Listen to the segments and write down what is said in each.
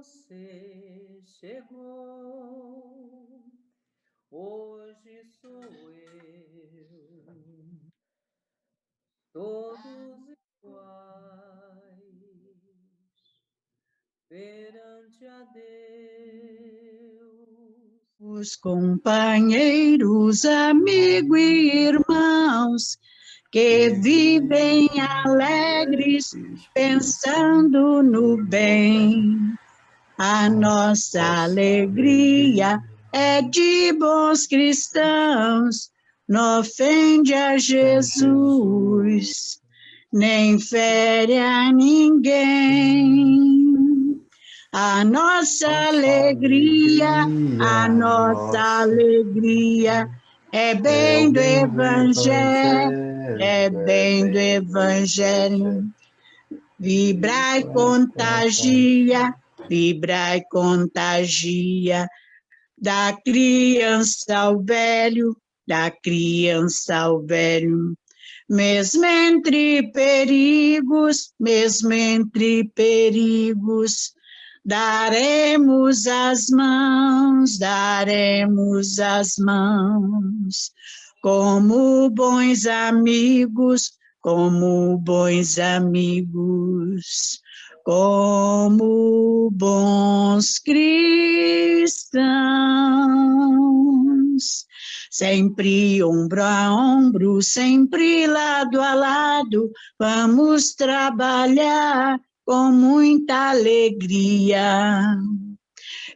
você chegou, hoje sou eu, todos iguais, perante a Deus. Os companheiros, amigos e irmãos que vivem alegres, pensando no bem. A nossa alegria é de bons cristãos, não ofende a Jesus, nem fere a ninguém. A nossa alegria é bem do Evangelho, é bem do Evangelho. Vibra e contagia, da criança ao velho, mesmo entre perigos, daremos as mãos, como bons amigos, como bons cristãos. Sempre ombro a ombro, sempre lado a lado, vamos trabalhar com muita alegria.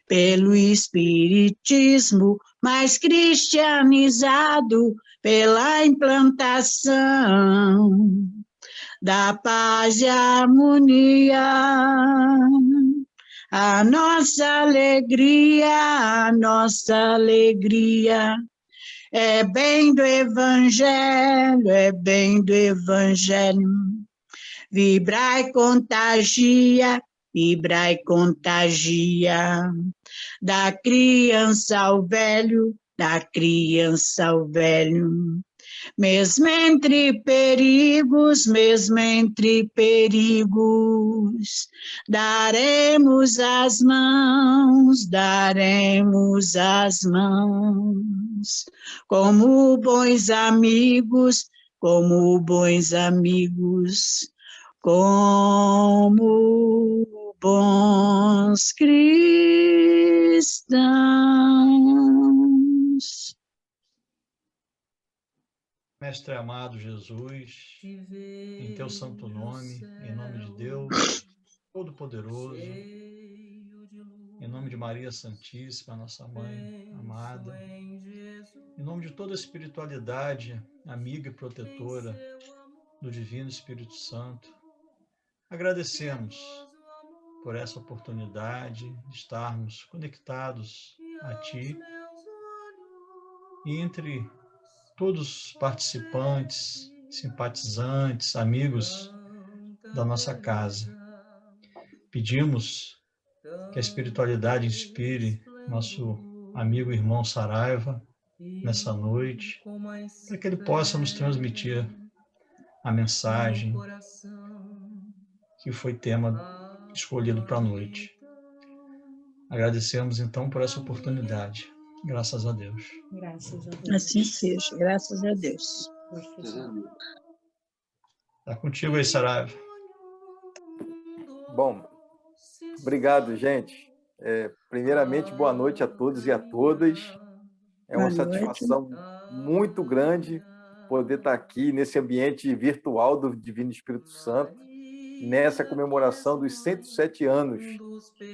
Pelo Espiritismo mais cristianizado, pela implantação da paz e harmonia. A nossa alegria é bem do Evangelho, Vibra e contagia, da criança ao velho, mesmo entre perigos, daremos as mãos, como bons amigos, como bons cristãos. Mestre amado Jesus, em teu santo nome, em nome de Deus Todo-Poderoso, em nome de Maria Santíssima, nossa Mãe amada, em nome de toda a espiritualidade, amiga e protetora do Divino Espírito Santo, agradecemos por essa oportunidade de estarmos conectados a Ti e entre todos os participantes, simpatizantes, amigos da nossa casa. Pedimos que a espiritualidade inspire nosso amigo e irmão Saraiva nessa noite, para que ele possa nos transmitir a mensagem que foi tema escolhido para a noite. Agradecemos então por essa oportunidade. Graças a Deus. Graças a Deus. Assim seja, graças a Deus. Está contigo aí, Saraiva. Bom, obrigado, gente. Primeiramente, boa noite a todos e a todas. É uma satisfação muito grande poder estar aqui nesse ambiente virtual do Divino Espírito Santo, nessa comemoração dos 107 anos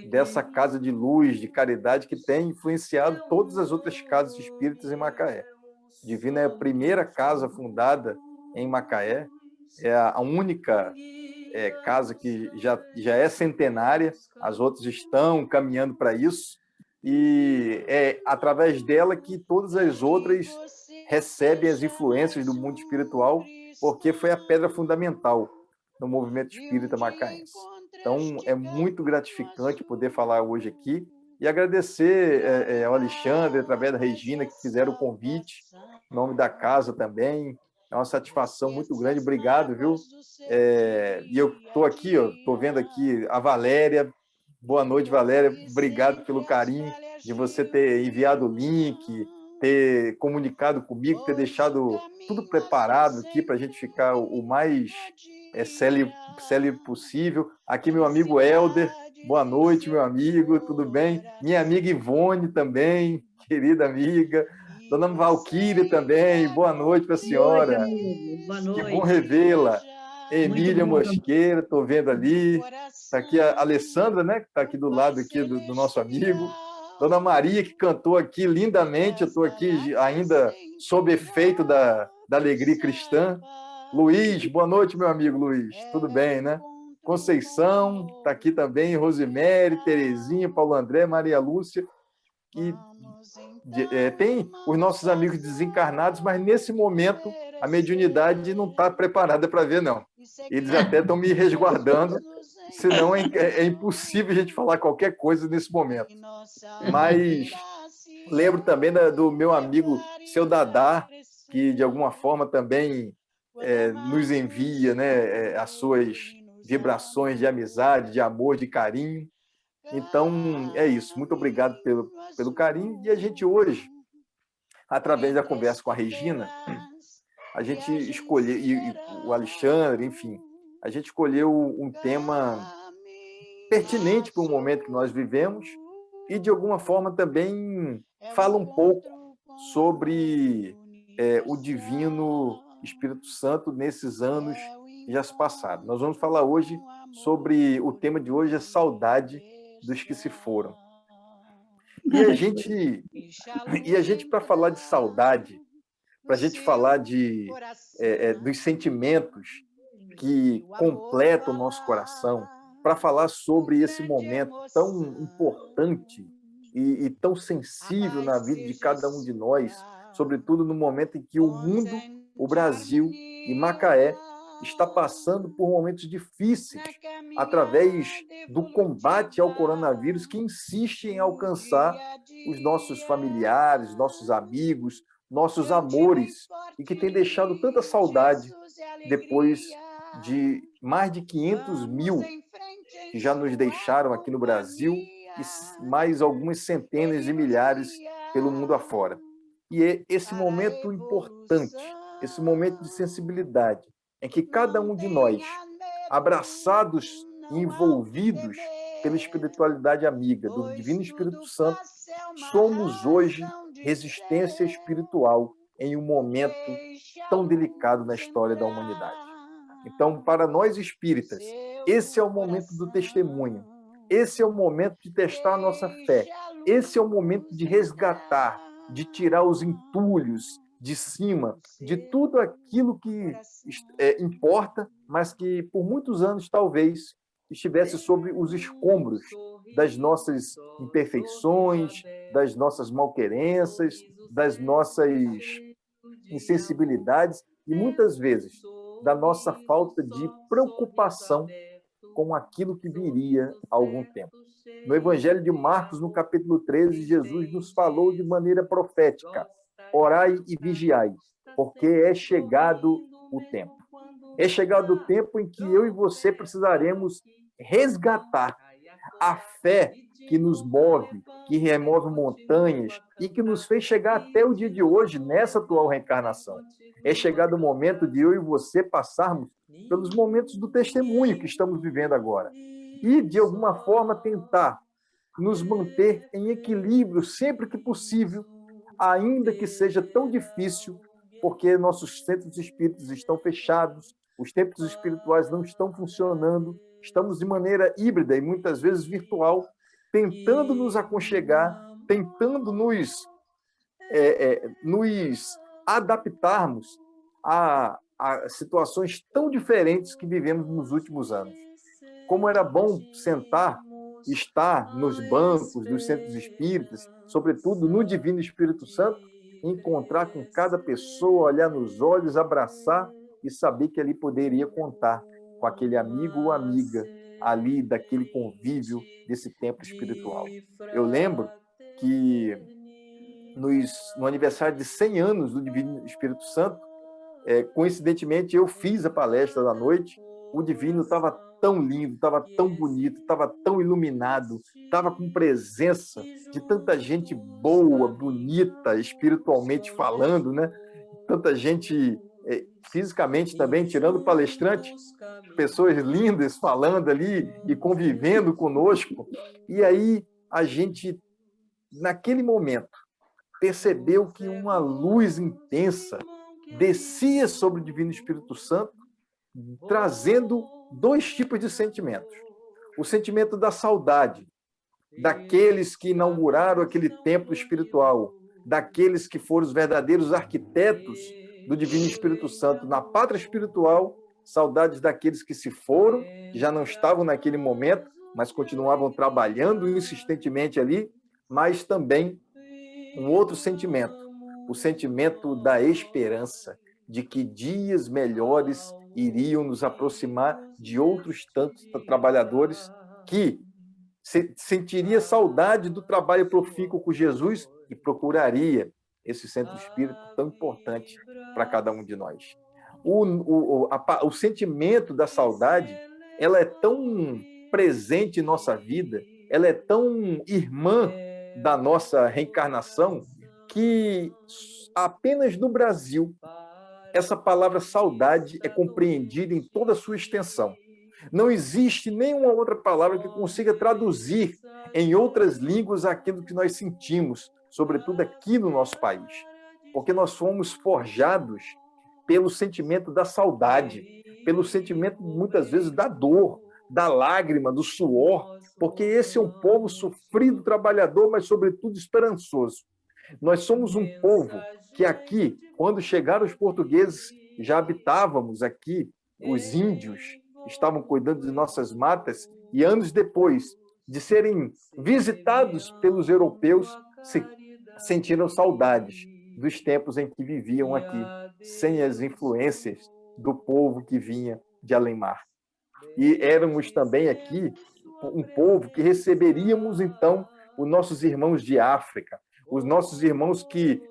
dessa casa de luz, de caridade, que tem influenciado todas as outras casas espíritas em Macaé. Divina é a primeira casa fundada em Macaé, é a única casa que já é centenária, as outras estão caminhando para isso, e é através dela que todas as outras recebem as influências do mundo espiritual, porque foi a pedra fundamental no movimento espírita macaense. Então, é muito gratificante poder falar hoje aqui e agradecer ao Alexandre, através da Regina, que fizeram o convite, em nome da casa também. É uma satisfação muito grande. Obrigado, viu? E eu estou aqui, estou vendo aqui a Valéria, Boa noite, Valéria. Obrigado pelo carinho de você ter enviado o link, ter comunicado comigo, ter deixado tudo preparado aqui para a gente ficar o mais célere possível. Aqui meu amigo Helder, boa noite, meu amigo, tudo bem? Minha amiga Ivone também, querida amiga. Dona Valquíria também, boa noite para a senhora. Boa noite. Que bom revê-la. Emília Mosqueira, estou vendo ali. Está aqui a Alessandra, né? Que está aqui do lado aqui do nosso amigo. Dona Maria, que cantou aqui lindamente. Eu estou aqui ainda sob efeito da alegria cristã. Luiz, boa noite, meu amigo Luiz. Tudo bem, né? Conceição, está aqui também. Rosemary, Terezinha, Paulo André, Maria Lúcia. E tem os nossos amigos desencarnados, mas nesse momento a mediunidade não está preparada para ver, não. Eles até estão me resguardando, senão é impossível a gente falar qualquer coisa nesse momento. Mas lembro também do meu amigo, seu Dadá, que de alguma forma também nos envia, né, as suas vibrações de amizade, de amor, de carinho. Então, é isso. Muito obrigado pelo carinho. E a gente hoje, através da conversa com a Regina, a gente escolheu, e o Alexandre, enfim, a gente escolheu um tema pertinente para o momento que nós vivemos e, de alguma forma, também fala um pouco sobre o Divino Espírito Santo nesses anos que já se passaram. Nós vamos falar hoje sobre o tema de hoje, a saudade dos que se foram. E a gente para falar de saudade, para a gente falar dos sentimentos que completam o nosso coração, para falar sobre esse momento tão importante e tão sensível na vida de cada um de nós, sobretudo no momento em que o mundo, o Brasil e Macaé está passando por momentos difíceis através do combate ao coronavírus que insiste em alcançar os nossos familiares, nossos amigos, nossos amores e que tem deixado tanta saudade depois de mais de 500 mil que já nos deixaram aqui no Brasil e mais algumas centenas de milhares pelo mundo afora. E é esse momento importante, esse momento de sensibilidade, em que cada um de nós, abraçados e envolvidos pela espiritualidade amiga do Divino Espírito Santo, somos hoje resistência espiritual em um momento tão delicado na história da humanidade. Então, para nós espíritas, esse é o momento do testemunho, esse é o momento de testar a nossa fé, esse é o momento de resgatar, de tirar os entulhos de cima de tudo aquilo que importa, mas que por muitos anos talvez estivesse sobre os escombros das nossas imperfeições, das nossas malquerenças, das nossas insensibilidades e muitas vezes da nossa falta de preocupação com aquilo que viria há algum tempo. No Evangelho de Marcos, no capítulo 13, Jesus nos falou de maneira profética: orai e vigiai, porque é chegado o tempo. É chegado o tempo em que eu e você precisaremos resgatar a fé que nos move, que remove montanhas e que nos fez chegar até o dia de hoje, nessa atual reencarnação. É chegado o momento de eu e você passarmos pelos momentos do testemunho que estamos vivendo agora e, de alguma forma, tentar nos manter em equilíbrio sempre que possível, ainda que seja tão difícil, porque nossos centros espíritas estão fechados, os templos espirituais não estão funcionando, estamos de maneira híbrida e muitas vezes virtual, tentando nos aconchegar, tentando nos adaptarmos a situações tão diferentes que vivemos nos últimos anos. Como era bom estar nos bancos dos centros espíritas, sobretudo no Divino Espírito Santo, encontrar com cada pessoa, olhar nos olhos, abraçar e saber que ali poderia contar com aquele amigo ou amiga ali daquele convívio desse tempo espiritual. Eu lembro que no aniversário de 100 anos do Divino Espírito Santo, coincidentemente eu fiz a palestra da noite, o Divino estava tão lindo, estava tão bonito, estava tão iluminado, estava com presença de tanta gente boa, bonita, espiritualmente falando, né? Tanta gente fisicamente também, tirando o palestrante, pessoas lindas falando ali e convivendo conosco. E aí a gente, naquele momento, percebeu que uma luz intensa descia sobre o Divino Espírito Santo, trazendo dois tipos de sentimentos. O sentimento da saudade, daqueles que inauguraram aquele templo espiritual, daqueles que foram os verdadeiros arquitetos do Divino Espírito Santo na pátria espiritual, saudades daqueles que se foram, que já não estavam naquele momento, mas continuavam trabalhando insistentemente ali, mas também um outro sentimento, o sentimento da esperança, de que dias melhores iriam nos aproximar de outros tantos trabalhadores que sentiria saudade do trabalho profícuo com Jesus e procuraria esse centro espírita tão importante para cada um de nós. O sentimento da saudade, ela é tão presente em nossa vida, ela é tão irmã da nossa reencarnação, que apenas no Brasil essa palavra saudade é compreendida em toda a sua extensão. Não existe nenhuma outra palavra que consiga traduzir em outras línguas aquilo que nós sentimos, sobretudo aqui no nosso país. Porque nós fomos forjados pelo sentimento da saudade, pelo sentimento, muitas vezes, da dor, da lágrima, do suor, porque esse é um povo sofrido, trabalhador, mas, sobretudo, esperançoso. Nós somos um povo que aqui, quando chegaram os portugueses, já habitávamos aqui, os índios estavam cuidando de nossas matas, e anos depois de serem visitados pelos europeus, sentiram saudades dos tempos em que viviam aqui, sem as influências do povo que vinha de além-mar. E éramos também aqui um povo que receberíamos, então, os nossos irmãos de África, os nossos irmãos que,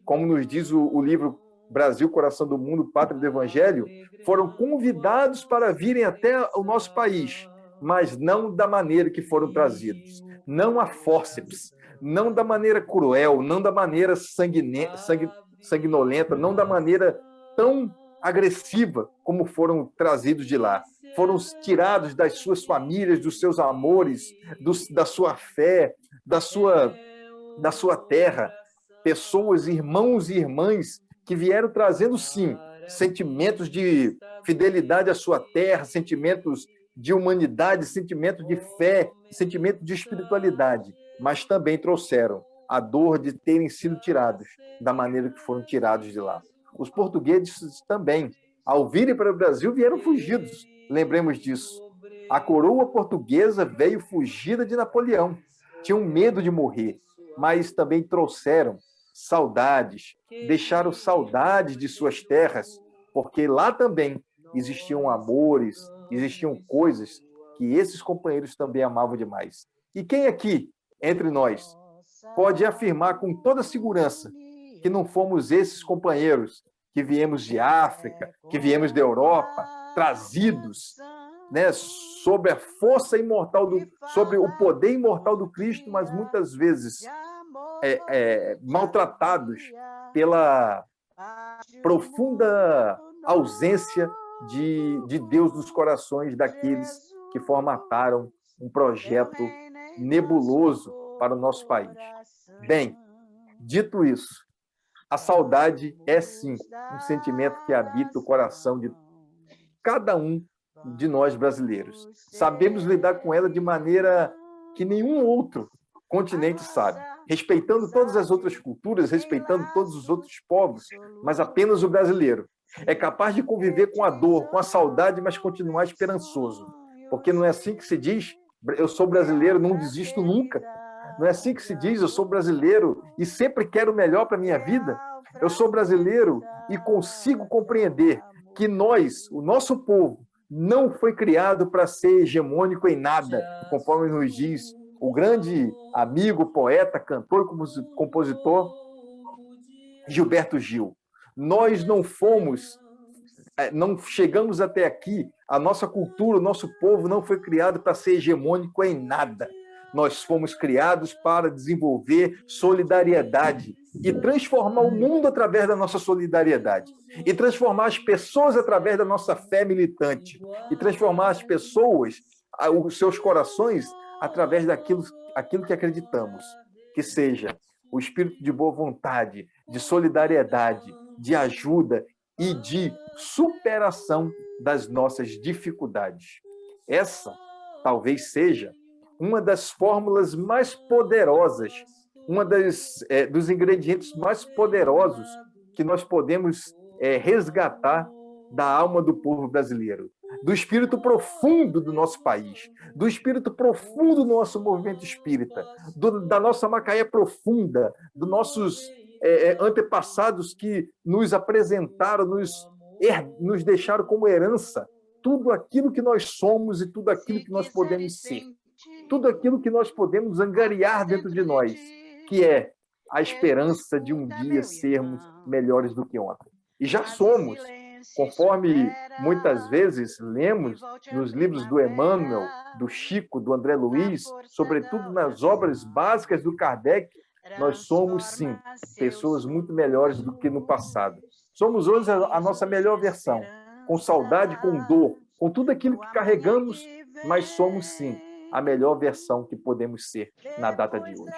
como nos diz o livro Brasil, Coração do Mundo, Pátria do Evangelho, foram convidados para virem até o nosso país, mas não da maneira que foram trazidos, não a fórceps, não da maneira cruel, não da maneira sanguinolenta, não da maneira tão agressiva como foram trazidos de lá. Foram tirados das suas famílias, dos seus amores, da sua fé, da sua terra, pessoas, irmãos e irmãs que vieram trazendo, sim, sentimentos de fidelidade à sua terra, sentimentos de humanidade, sentimentos de fé, sentimentos de espiritualidade, mas também trouxeram a dor de terem sido tirados da maneira que foram tirados de lá. Os portugueses também, ao virem para o Brasil, vieram fugidos. Lembremos disso. A coroa portuguesa veio fugida de Napoleão. Tinham medo de morrer, mas também trouxeram saudades, deixaram saudades de suas terras, porque lá também existiam amores, existiam coisas que esses companheiros também amavam demais. E quem aqui, entre nós, pode afirmar com toda segurança que não fomos esses companheiros que viemos de África, que viemos da Europa, trazidos, né, sobre a força imortal, sobre o poder imortal do Cristo, mas muitas vezes maltratados pela profunda ausência de Deus nos corações daqueles que formataram um projeto nebuloso para o nosso país. Bem, dito isso, a saudade é, sim, um sentimento que habita o coração de cada um de nós brasileiros. Sabemos lidar com ela de maneira que nenhum outro continente sabe, respeitando todas as outras culturas, respeitando todos os outros povos, mas apenas o brasileiro é capaz de conviver com a dor, com a saudade, mas continuar esperançoso. Porque não é assim que se diz, eu sou brasileiro, não desisto nunca. Não é assim que se diz, eu sou brasileiro e sempre quero o melhor para a minha vida. Eu sou brasileiro e consigo compreender que nós, o nosso povo, não foi criado para ser hegemônico em nada, conforme nos diz o grande amigo, poeta, cantor e compositor Gilberto Gil. Nós não fomos não chegamos até aqui, a nossa cultura, o nosso povo não foi criado para ser hegemônico em nada. Nós fomos criados para desenvolver solidariedade e transformar o mundo através da nossa solidariedade, e transformar as pessoas através da nossa fé militante, e transformar as pessoas, os seus corações, através aquilo que acreditamos, que seja o espírito de boa vontade, de solidariedade, de ajuda e de superação das nossas dificuldades. Essa talvez seja uma das fórmulas mais poderosas, dos ingredientes mais poderosos que nós podemos resgatar da alma do povo brasileiro, do espírito profundo do nosso país, do espírito profundo do nosso movimento espírita, da nossa Macaé profunda, dos nossos antepassados que nos apresentaram, nos deixaram como herança tudo aquilo que nós somos e tudo aquilo que nós podemos ser, tudo aquilo que nós podemos angariar dentro de nós, que é a esperança de um dia sermos melhores do que ontem. E já somos, conforme muitas vezes lemos nos livros do Emmanuel, do Chico, do André Luiz, sobretudo nas obras básicas do Kardec, nós somos, sim, pessoas muito melhores do que no passado. Somos hoje a nossa melhor versão, com saudade, com dor, com tudo aquilo que carregamos, mas somos, sim, a melhor versão que podemos ser na data de hoje.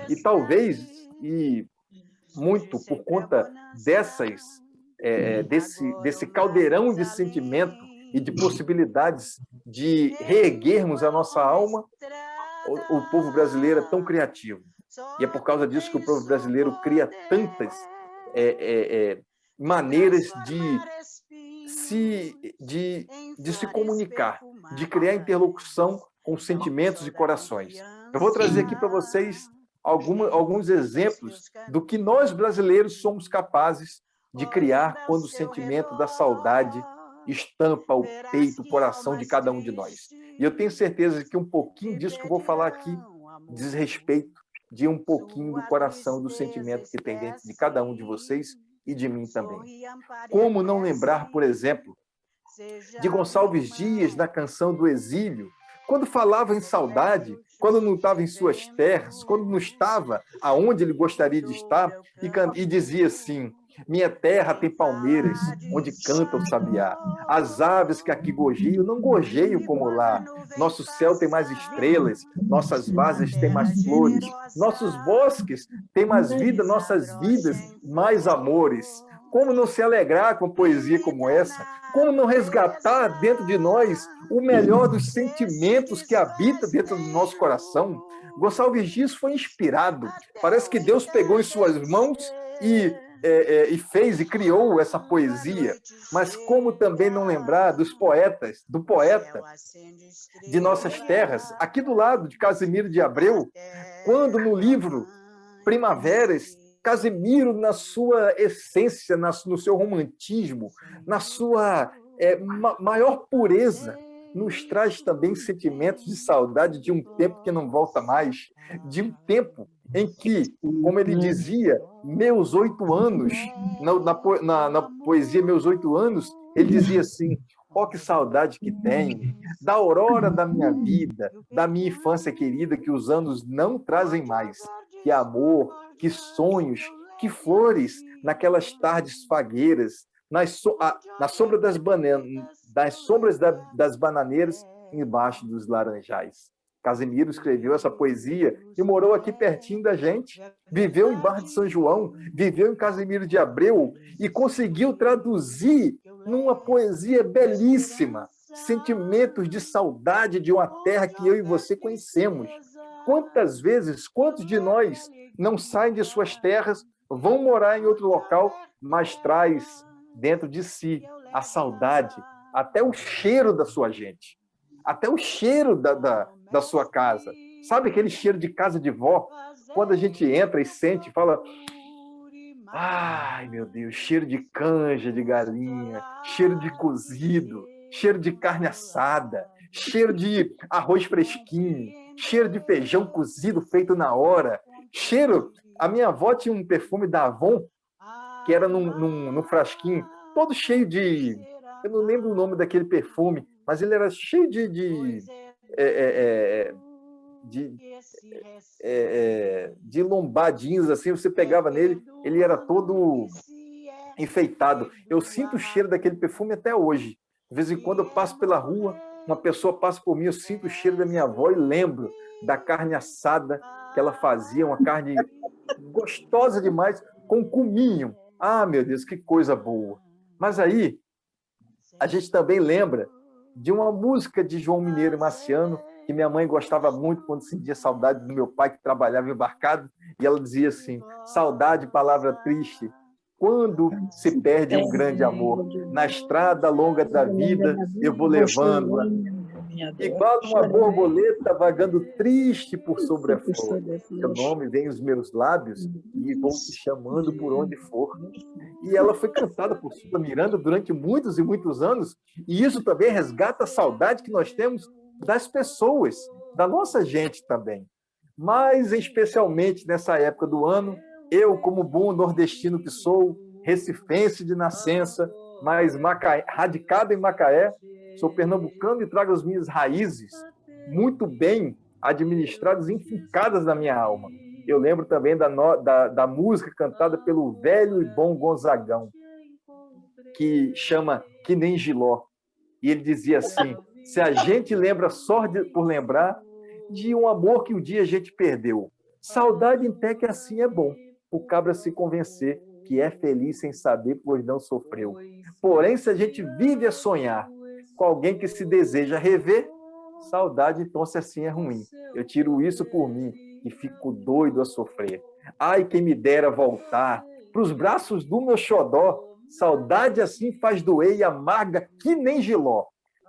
E talvez, e muito por conta desse caldeirão de sentimento e de possibilidades de reerguermos a nossa alma, o povo brasileiro é tão criativo. E é por causa disso que o povo brasileiro cria tantas maneiras de se comunicar, de criar interlocução com sentimentos e corações. Eu vou trazer aqui para vocês alguns exemplos do que nós brasileiros somos capazes de criar quando o sentimento da saudade estampa o peito, o coração de cada um de nós. E eu tenho certeza que um pouquinho disso que eu vou falar aqui diz respeito de um pouquinho do coração, do sentimento que tem dentro de cada um de vocês e de mim também. Como não lembrar, por exemplo, de Gonçalves Dias na canção do Exílio, quando falava em saudade, quando não estava em suas terras, quando não estava aonde ele gostaria de estar, e dizia assim: minha terra tem palmeiras, onde canta o sabiá. As aves que aqui gorjeiam, não gorjeiam como lá. Nosso céu tem mais estrelas, nossas várzeas têm mais flores, nossos bosques têm mais vida, nossas vidas mais amores. Como não se alegrar com poesia como essa? Como não resgatar dentro de nós o melhor dos sentimentos que habita dentro do nosso coração? Gonçalves Dias foi inspirado. Parece que Deus pegou em suas mãos e fez e criou essa poesia. Mas como também não lembrar do poeta de nossas terras, aqui do lado de Casimiro de Abreu, quando no livro Primaveras, Casimiro, na sua essência, no seu romantismo, na sua maior pureza, nos traz também sentimentos de saudade de um tempo que não volta mais, de um tempo em que, como ele dizia, meus 8 anos, na poesia Meus 8 anos, ele dizia assim: ó, que saudade que tenho da aurora da minha vida, da minha infância querida, que os anos não trazem mais. Que amor, que sonhos, que flores naquelas tardes fagueiras, na sombra das sombras das bananeiras, embaixo dos laranjais. Casimiro escreveu essa poesia e morou aqui pertinho da gente, viveu em Barra de São João, viveu em Casimiro de Abreu e conseguiu traduzir numa poesia belíssima sentimentos de saudade de uma terra que eu e você conhecemos. Quantas vezes, quantos de nós não saem de suas terras, vão morar em outro local, mas traz dentro de si a saudade, até o cheiro da sua gente, até o cheiro da sua casa. Sabe aquele cheiro de casa de vó? Quando a gente entra e sente, fala: ai, meu Deus, cheiro de canja de galinha, cheiro de cozido, cheiro de carne assada, cheiro de arroz fresquinho, cheiro de feijão cozido feito na hora, cheiro... A minha avó tinha um perfume da Avon, que era num frasquinho, todo cheio de Eu não lembro o nome daquele perfume, mas ele era cheio de lombadinhos, assim, você pegava nele, ele era todo enfeitado. Eu sinto o cheiro daquele perfume até hoje. De vez em quando eu passo pela rua, uma pessoa passa por mim, eu sinto o cheiro da minha avó e lembro da carne assada que ela fazia, uma carne gostosa demais, com cominho. Ah, meu Deus, que coisa boa. Mas aí, a gente também lembra de uma música de João Mineiro e Marciano, que minha mãe gostava muito quando sentia saudade do meu pai, que trabalhava embarcado, e ela dizia assim: saudade, palavra triste, quando se perde um grande amor. Na estrada longa da vida, eu vou levando, igual uma borboleta vagando triste por sobre a flor. Seu nome vem aos meus lábios e vão te chamando por onde for. E ela foi cantada por Sula Miranda durante muitos e muitos anos, e isso também resgata a saudade que nós temos das pessoas, da nossa gente também. Mas, especialmente nessa época do ano, eu, como bom nordestino que sou, recifense de nascença, mas radicado em Macaé, sou pernambucano e trago as minhas raízes muito bem administradas e enfincadas na minha alma. Eu lembro também da música cantada pelo velho e bom Gonzagão, que chama Que Nem Giló. E ele dizia assim: se a gente lembra só por lembrar de um amor que um dia a gente perdeu, saudade até que assim é bom, o cabra se convencer que é feliz sem saber, pois não sofreu. Porém, se a gente vive a sonhar com alguém que se deseja rever, saudade, então, se assim é ruim. Eu tiro isso por mim e fico doido a sofrer. Ai, quem me dera voltar para os braços do meu xodó. Saudade assim faz doer e amarga que nem Giló.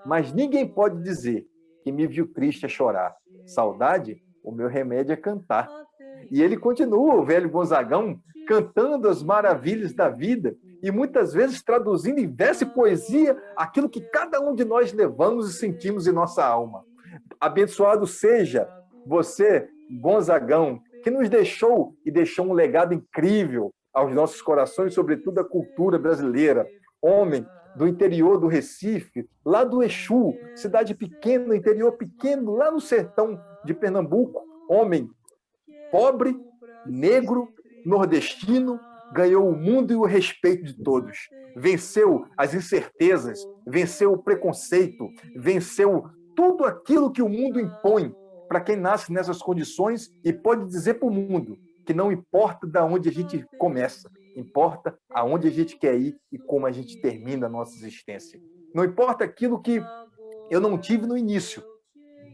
Mas ninguém pode dizer que me viu triste a chorar. Saudade, o meu remédio é cantar. E ele continua, o velho Gonzagão, cantando as maravilhas da vida e muitas vezes traduzindo em verso e poesia aquilo que cada um de nós levamos e sentimos em nossa alma. Abençoado seja você, Gonzagão, que nos deixou e deixou um legado incrível aos nossos corações, sobretudo a cultura brasileira. Homem do interior do Recife, lá do Exu, cidade pequena, interior pequeno, lá no sertão de Pernambuco. Homem pobre, negro, nordestino, ganhou o mundo e o respeito de todos. Venceu as incertezas, venceu o preconceito, venceu tudo aquilo que o mundo impõe para quem nasce nessas condições e pode dizer para o mundo que não importa de onde a gente começa, importa aonde a gente quer ir e como a gente termina a nossa existência. Não importa aquilo que eu não tive no início,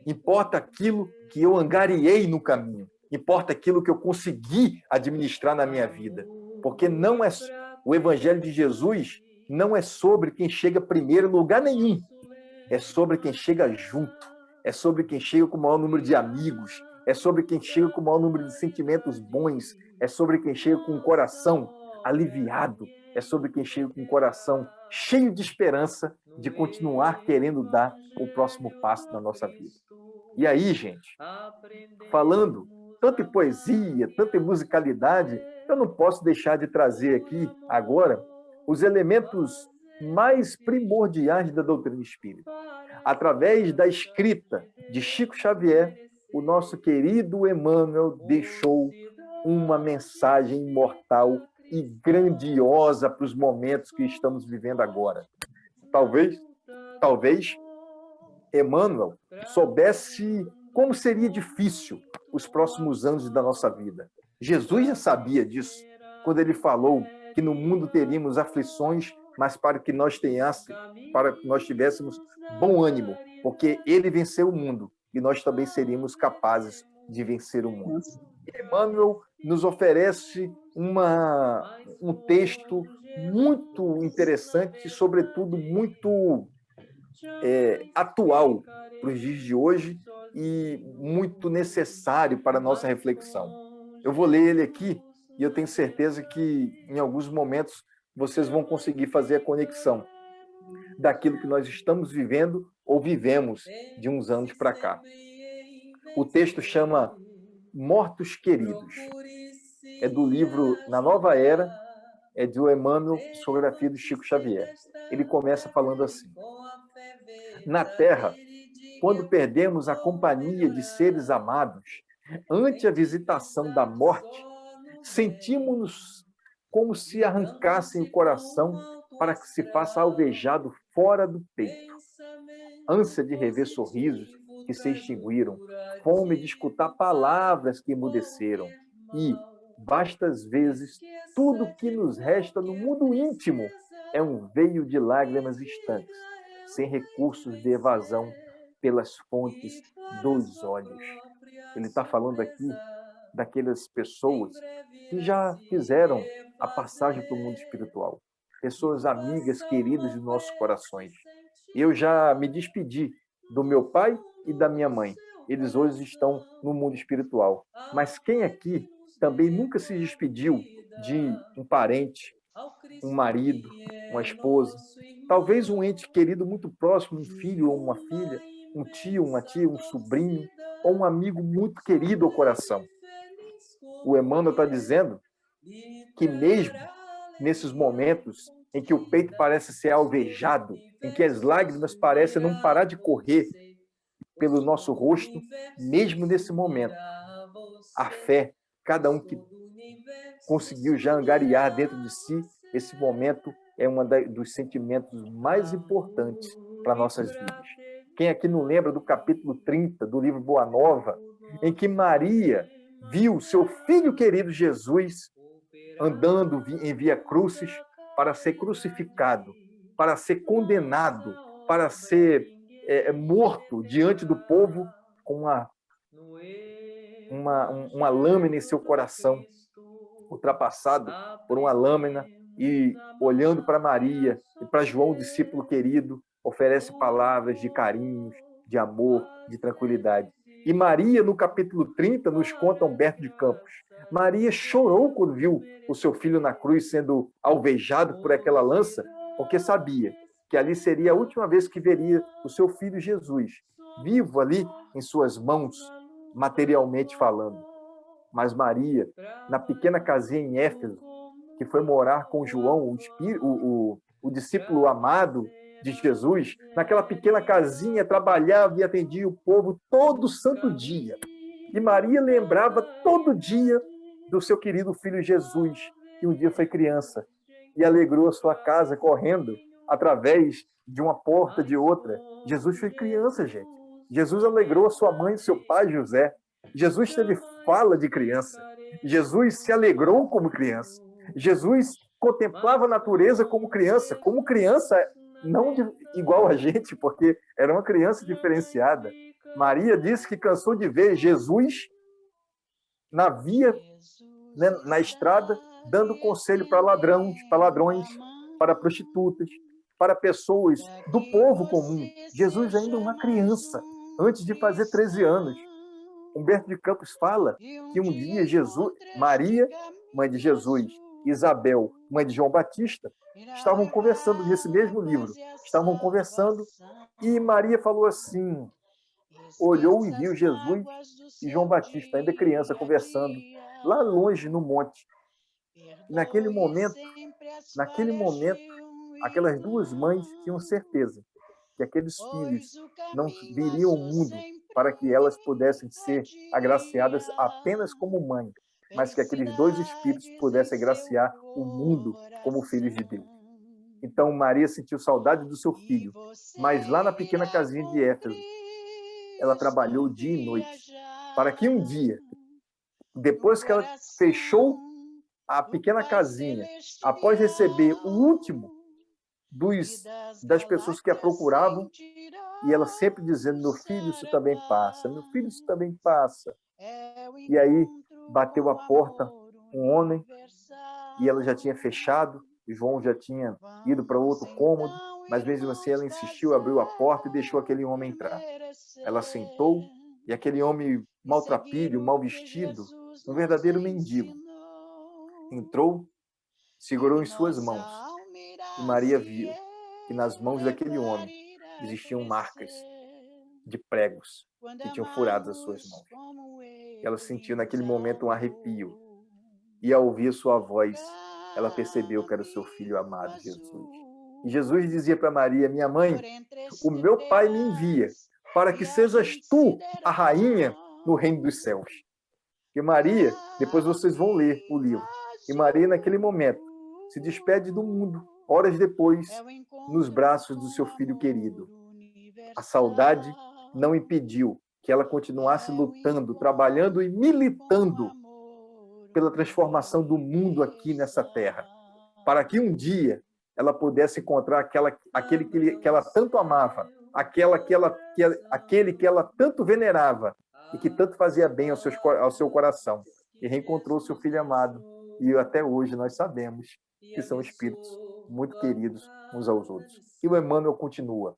importa aquilo que eu angariei no caminho, importa aquilo que eu consegui administrar na minha vida, porque não é o Evangelho de Jesus não é sobre quem chega primeiro em lugar nenhum, é sobre quem chega junto, é sobre quem chega com o maior número de amigos, é sobre quem chega com o maior número de sentimentos bons, é sobre quem chega com o coração aliviado, é sobre quem chega com o coração cheio de esperança de continuar querendo dar o próximo passo na nossa vida. E aí, gente, falando tanto em poesia, tanto em musicalidade, eu não posso deixar de trazer aqui, agora, os elementos mais primordiais da doutrina espírita. Através da escrita de Chico Xavier, o nosso querido Emmanuel deixou uma mensagem imortal e grandiosa para os momentos que estamos vivendo agora. Talvez Emmanuel soubesse como seria difícil os próximos anos da nossa vida. Jesus já sabia disso quando ele falou que no mundo teríamos aflições, mas para que nós tivéssemos bom ânimo, porque ele venceu o mundo e nós também seríamos capazes de vencer o mundo. Emmanuel nos oferece um texto muito interessante, sobretudo muito atual para os dias de hoje e muito necessário para a nossa reflexão. Eu vou ler ele aqui e eu tenho certeza que em alguns momentos vocês vão conseguir fazer a conexão daquilo que nós estamos vivendo ou vivemos de uns anos para cá. O texto chama Mortos Queridos. É do livro Na Nova Era, é do Emmanuel, Psicografia do Chico Xavier. Ele começa falando assim: na Terra, quando perdemos a companhia de seres amados, ante a visitação da morte, sentimos-nos como se arrancassem o coração para que se faça alvejado fora do peito. Ânsia de rever sorrisos que se extinguiram, fome de escutar palavras que emudeceram, e, bastas vezes, tudo que nos resta no mundo íntimo é um veio de lágrimas estanques, sem recursos de evasão pelas fontes dos olhos. Ele está falando aqui daquelas pessoas que já fizeram a passagem para o mundo espiritual, pessoas amigas, queridas de nossos corações. Eu já me despedi do meu pai e da minha mãe. Eles hoje estão no mundo espiritual. Mas quem aqui também nunca se despediu de um parente, um marido, uma esposa, talvez um ente querido muito próximo, um filho ou uma filha, um tio, uma tia, um sobrinho, ou um amigo muito querido ao coração? O Emmanuel está dizendo que mesmo nesses momentos em que o peito parece ser alvejado, em que as lágrimas parecem não parar de correr pelo nosso rosto, mesmo nesse momento, a fé, cada um que conseguiu já angariar dentro de si, esse momento é um dos sentimentos mais importantes para nossas vidas. Quem aqui não lembra do capítulo 30 do livro Boa Nova, em que Maria viu seu filho querido Jesus andando em via crucis para ser crucificado, para ser condenado, para ser morto diante do povo com uma lâmina em seu coração, ultrapassado por uma lâmina, e olhando para Maria e para João, o discípulo querido, oferece palavras de carinhos, de amor, de tranquilidade. E Maria, no capítulo 30, nos conta Humberto de Campos, Maria chorou quando viu o seu filho na cruz sendo alvejado por aquela lança, porque sabia que ali seria a última vez que veria o seu filho Jesus, vivo ali em suas mãos, materialmente falando. Mas Maria, na pequena casinha em Éfeso, que foi morar com João, o discípulo amado de Jesus, naquela pequena casinha, trabalhava e atendia o povo todo santo dia. E Maria lembrava todo dia do seu querido filho Jesus, que um dia foi criança, e alegrou a sua casa correndo através de uma porta, de outra. Jesus foi criança, gente. Jesus alegrou a sua mãe e seu pai, José. Jesus teve fala de criança. Jesus se alegrou como criança. Jesus contemplava a natureza como criança não igual a gente, porque era uma criança diferenciada. Maria disse que cansou de ver Jesus na via, né, na estrada, dando conselho para ladrões, para prostitutas, para pessoas do povo comum. Jesus ainda é uma criança, antes de fazer 13 anos. Humberto de Campos fala que um dia Maria, mãe de Jesus, Isabel, mãe de João Batista, estavam conversando nesse mesmo livro. Estavam conversando e Maria falou assim, olhou e viu Jesus e João Batista, ainda criança, conversando lá longe no monte. E naquele momento, aquelas duas mães tinham certeza que aqueles filhos não viriam ao mundo para que elas pudessem ser agraciadas apenas como mãe, mas que aqueles dois espíritos pudessem agraciar o mundo como filhos de Deus. Então Maria sentiu saudade do seu filho, mas lá na pequena casinha de Éfeso, ela trabalhou dia e noite, para que um dia, depois que ela fechou a pequena casinha, após receber o último das pessoas que a procuravam, e ela sempre dizendo, meu filho, isso também passa, meu filho, isso também passa. E aí bateu a porta um homem, e ela já tinha fechado, João já tinha ido para outro cômodo, mas mesmo assim ela insistiu, abriu a porta e deixou aquele homem entrar. Ela sentou, e aquele homem maltrapilho, mal vestido, um verdadeiro mendigo, entrou, segurou em suas mãos, e Maria viu que nas mãos daquele homem existiam marcas de pregos que tinham furado as suas mãos. Ela sentiu naquele momento um arrepio, e ao ouvir sua voz, ela percebeu que era o seu filho amado, Jesus. E Jesus dizia para Maria, minha mãe, o meu Pai me envia para que sejas tu a rainha no reino dos céus. E Maria, depois vocês vão ler o livro, e Maria, naquele momento, se despede do mundo, horas depois, nos braços do seu filho querido. A saudade não impediu que ela continuasse lutando, trabalhando e militando pela transformação do mundo aqui nessa terra, para que um dia ela pudesse encontrar aquele que ela tanto amava, aquele que ela tanto venerava e que tanto fazia bem ao seu coração. E reencontrou seu filho amado. E até hoje nós sabemos que são espíritos muito queridos uns aos outros. E o Emmanuel continua.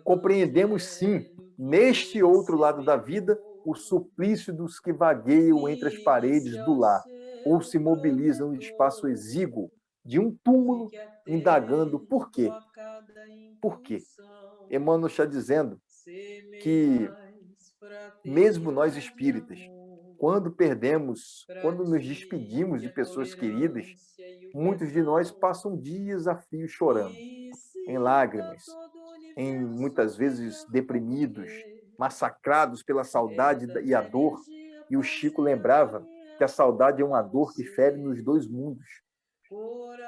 Compreendemos, sim, neste outro lado da vida, o suplício dos que vagueiam entre as paredes do lar ou se mobilizam no espaço exíguo de um túmulo, indagando por quê. Por quê? Emmanuel está dizendo que, mesmo nós espíritas, quando nos despedimos de pessoas queridas, muitos de nós passam dias a fio chorando, em lágrimas, muitas vezes deprimidos, massacrados pela saudade e a dor. E o Chico lembrava que a saudade é uma dor que fere nos dois mundos.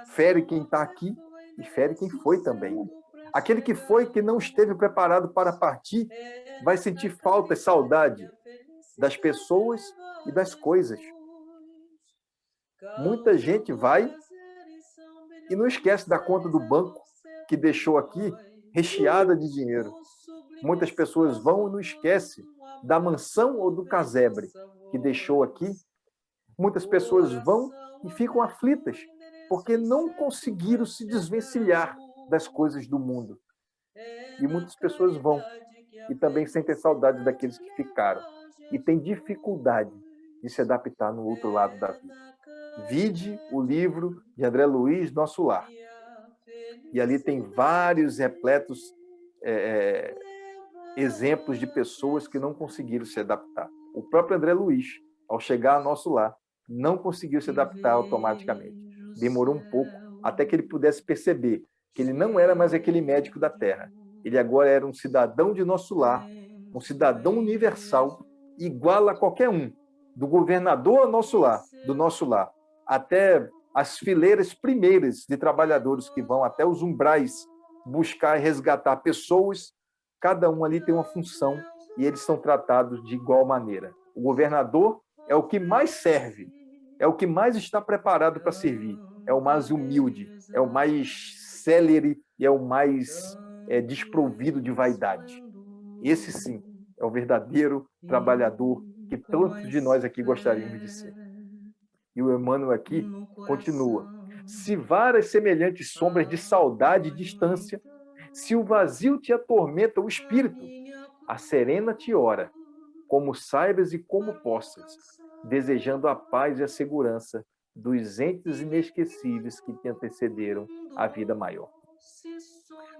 Fere quem está aqui e fere quem foi também. Aquele que foi, que não esteve preparado para partir, vai sentir falta e saudade das pessoas e das coisas. Muita gente vai e não esquece da conta do banco que deixou aqui recheada de dinheiro. Muitas pessoas vão e não esquecem da mansão ou do casebre que deixou aqui. Muitas pessoas vão e ficam aflitas porque não conseguiram se desvencilhar das coisas do mundo. E muitas pessoas vão e também sentem saudade daqueles que ficaram e têm dificuldade de se adaptar no outro lado da vida. Vide o livro de André Luiz, Nosso Lar. E ali tem vários repletos exemplos de pessoas que não conseguiram se adaptar. O próprio André Luiz, ao chegar ao Nosso Lar, não conseguiu se adaptar automaticamente. Demorou um pouco até que ele pudesse perceber que ele não era mais aquele médico da Terra. Ele agora era um cidadão de Nosso Lar, um cidadão universal, igual a qualquer um, do governador ao Nosso Lar, do Nosso Lar, até as fileiras primeiras de trabalhadores que vão até os umbrais buscar e resgatar pessoas. Cada um ali tem uma função e eles são tratados de igual maneira. O governador é o que mais serve, é o que mais está preparado para servir, é o mais humilde, é o mais célere e é o mais desprovido de vaidade. Esse, sim, é o verdadeiro trabalhador que tantos de nós aqui gostaríamos de ser. E o Emmanuel aqui continua. Se várias semelhantes sombras de saudade e distância, se o vazio te atormenta o espírito, acerena-te ora, como saibas e como possas, desejando a paz e a segurança dos entes inesquecíveis que te antecederam à vida maior.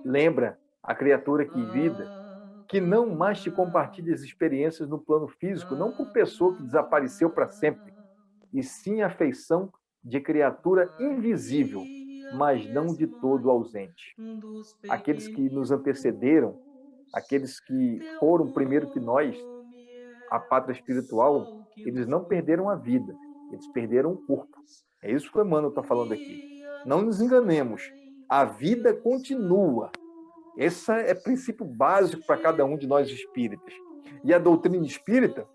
Lembra a criatura que não mais te compartilha as experiências no plano físico, não por pessoa que desapareceu para sempre, e sim a afeição de criatura invisível, mas não de todo ausente. Aqueles que nos antecederam, aqueles que foram primeiro que nós, a pátria espiritual, eles não perderam a vida, eles perderam o corpo. É isso que o Emmanuel está falando aqui. Não nos enganemos, a vida continua. Esse é princípio básico para cada um de nós espíritas. E a doutrina espírita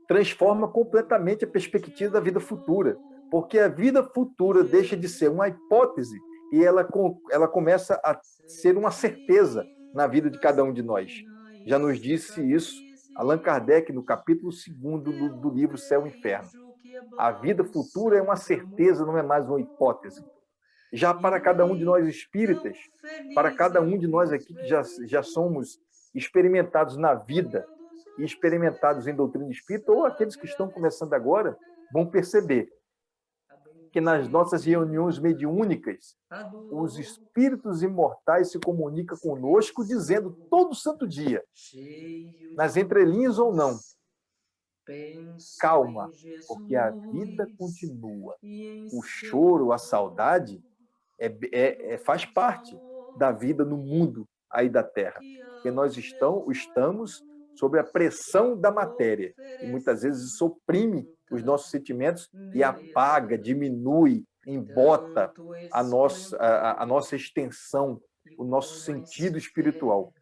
transforma completamente a perspectiva da vida futura, porque a vida futura deixa de ser uma hipótese e ela começa a ser uma certeza na vida de cada um de nós. Já nos disse isso Allan Kardec no capítulo 2º do livro Céu e Inferno. A vida futura é uma certeza, não é mais uma hipótese. Já para cada um de nós espíritas, para cada um de nós aqui que já somos experimentados na vida e experimentados em doutrina espírita, ou aqueles que estão começando agora, vão perceber que nas nossas reuniões mediúnicas, os espíritos imortais se comunicam conosco, dizendo todo santo dia, nas entrelinhas ou não, calma, porque a vida continua. O choro, a saudade, faz parte da vida no mundo aí da Terra. Porque nós estamos sob a pressão da matéria. E muitas vezes isso oprime os nossos sentimentos e apaga, diminui, embota a nossa extensão, o nosso sentido espiritual.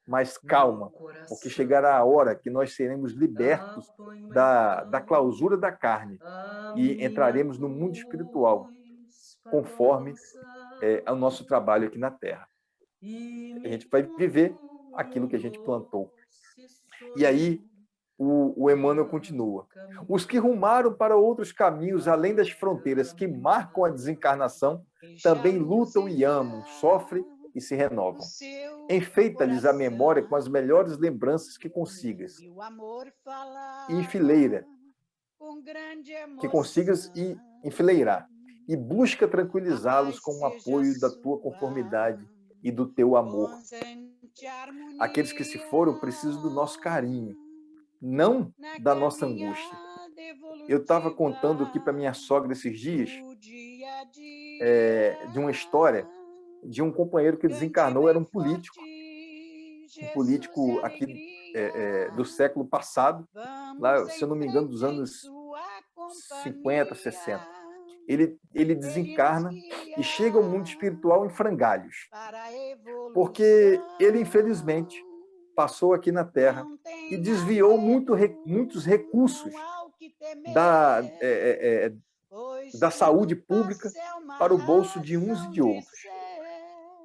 Mas calma, porque chegará a hora que nós seremos libertos da clausura da carne e entraremos no mundo espiritual, conforme o nosso trabalho aqui na Terra. A gente vai viver aquilo que a gente plantou. E aí, o Emmanuel continua. Os que rumaram para outros caminhos, além das fronteiras que marcam a desencarnação, também lutam e amam, sofrem e se renovam. Enfeita-lhes a memória com as melhores lembranças que consigas. E enfileira. Que consigas e enfileirar. E busca tranquilizá-los com o apoio da tua conformidade e do teu amor. Aqueles que se foram precisam do nosso carinho, não da nossa angústia. Eu estava contando aqui para minha sogra esses dias de uma história de um companheiro que desencarnou, era um político aqui do século passado, lá, se eu não me engano, dos anos 50, 60. Ele desencarna e chega ao mundo espiritual em frangalhos, porque ele, infelizmente, passou aqui na Terra e desviou muitos recursos da saúde pública para o bolso de uns e de outros.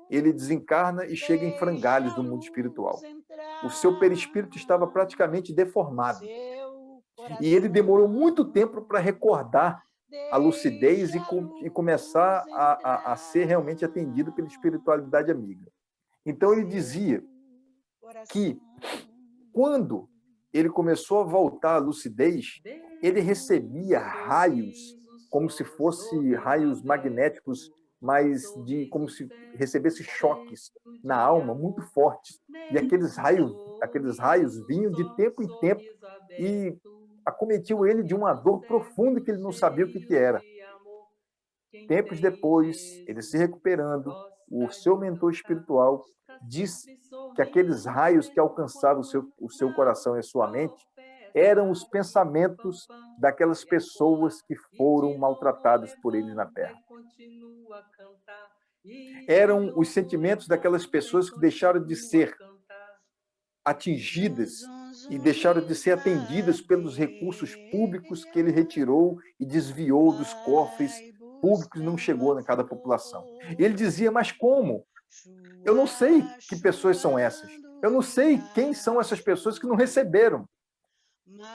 Ele desencarna e chega em frangalhos do mundo espiritual. O seu perispírito estava praticamente deformado. E ele demorou muito tempo para recordar a lucidez e começar a ser realmente atendido pela espiritualidade amiga. Então ele dizia que quando ele começou a voltar à lucidez, ele recebia raios, como se fossem raios magnéticos, mas como se recebesse choques na alma muito fortes. E aqueles raios vinham de tempo em tempo e acometiam ele de uma dor profunda que ele não sabia o que era. Tempos depois, ele se recuperando, o seu mentor espiritual disse que aqueles raios que alcançavam o seu coração e a sua mente eram os pensamentos daquelas pessoas que foram maltratadas por ele na Terra. Eram os sentimentos daquelas pessoas que deixaram de ser atingidas e deixaram de ser atendidas pelos recursos públicos que ele retirou e desviou dos cofres públicos e não chegou na cada população. E ele dizia, mas como? Eu não sei que pessoas são essas. Eu não sei quem são essas pessoas que não receberam.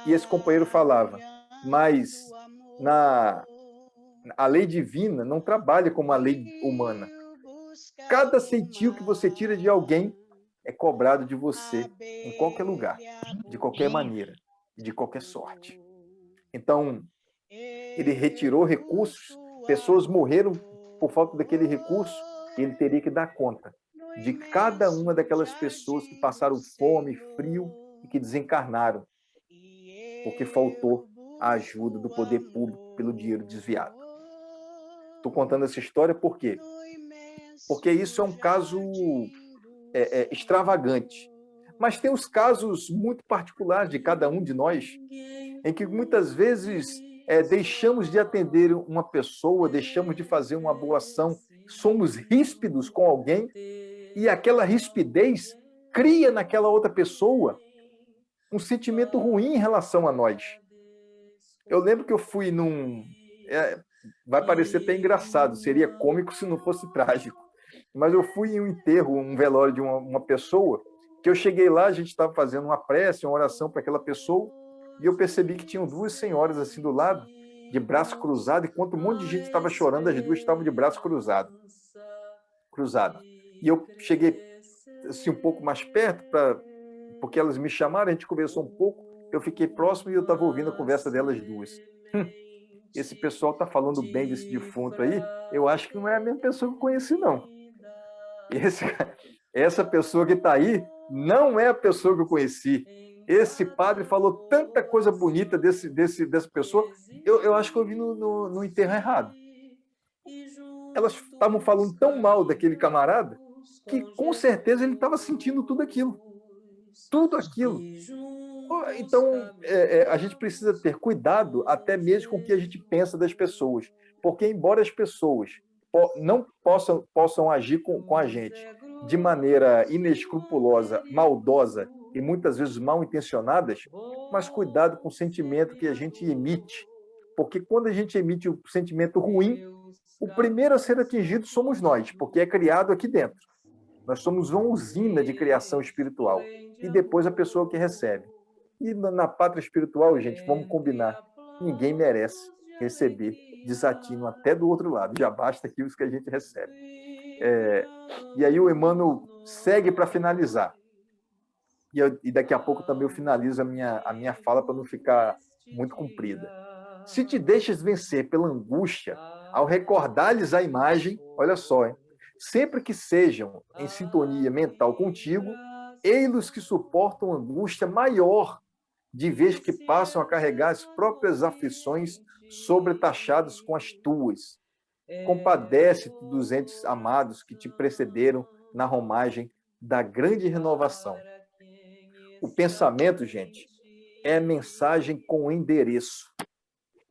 E esse companheiro falava, mas a lei divina não trabalha como a lei humana. Cada centil que você tira de alguém é cobrado de você em qualquer lugar, de qualquer maneira, de qualquer sorte. Então, ele retirou recursos, pessoas morreram por falta daquele recurso, e ele teria que dar conta de cada uma daquelas pessoas que passaram fome, frio e que desencarnaram, porque faltou a ajuda do poder público pelo dinheiro desviado. Estou contando essa história por quê? Porque isso é um caso extravagante. Mas tem os casos muito particulares de cada um de nós, em que muitas vezes deixamos de atender uma pessoa, deixamos de fazer uma boa ação, somos ríspidos com alguém, e aquela rispidez cria naquela outra pessoa um sentimento ruim em relação a nós. Eu lembro que eu fui vai parecer até engraçado, seria cômico se não fosse trágico. Mas eu fui em um enterro, um velório de uma pessoa, que eu cheguei lá, a gente estava fazendo uma prece, uma oração para aquela pessoa, e eu percebi que tinham duas senhoras assim do lado, de braço cruzado, enquanto um monte de gente estava chorando, as duas estavam de braço cruzado. E eu cheguei assim, um pouco mais perto, porque elas me chamaram, a gente conversou um pouco, eu fiquei próximo e eu estava ouvindo a conversa delas duas. Esse pessoal está falando bem desse defunto aí, eu acho que não é a mesma pessoa que eu conheci, não. Essa pessoa que está aí não é a pessoa que eu conheci. Esse padre falou tanta coisa bonita dessa pessoa. Eu acho que eu vi no enterro errado. Elas estavam falando tão mal daquele camarada que, com certeza, ele estava sentindo tudo aquilo. Tudo aquilo. Então, a gente precisa ter cuidado até mesmo com o que a gente pensa das pessoas. Porque, embora as pessoas não possam agir com a gente de maneira inescrupulosa, maldosa e muitas vezes mal intencionadas, mas cuidado com o sentimento que a gente emite. Porque quando a gente emite um sentimento ruim, o primeiro a ser atingido somos nós, porque é criado aqui dentro. Nós somos uma usina de criação espiritual. E depois a pessoa que recebe. E na pátria espiritual, gente, vamos combinar, ninguém merece receber desatino até do outro lado. Já basta aquilo que a gente recebe. E aí o Emmanuel segue para finalizar. E daqui a pouco também eu finalizo a minha fala para não ficar muito comprida. Se te deixas vencer pela angústia, ao recordar-lhes a imagem, olha só, hein? Sempre que sejam em sintonia mental contigo, ei-los que suportam angústia maior, de vez que passam a carregar as próprias aflições sobretaxadas com as tuas. Compadece-te dos entes amados que te precederam na romagem da grande renovação. O pensamento, gente, é mensagem com endereço.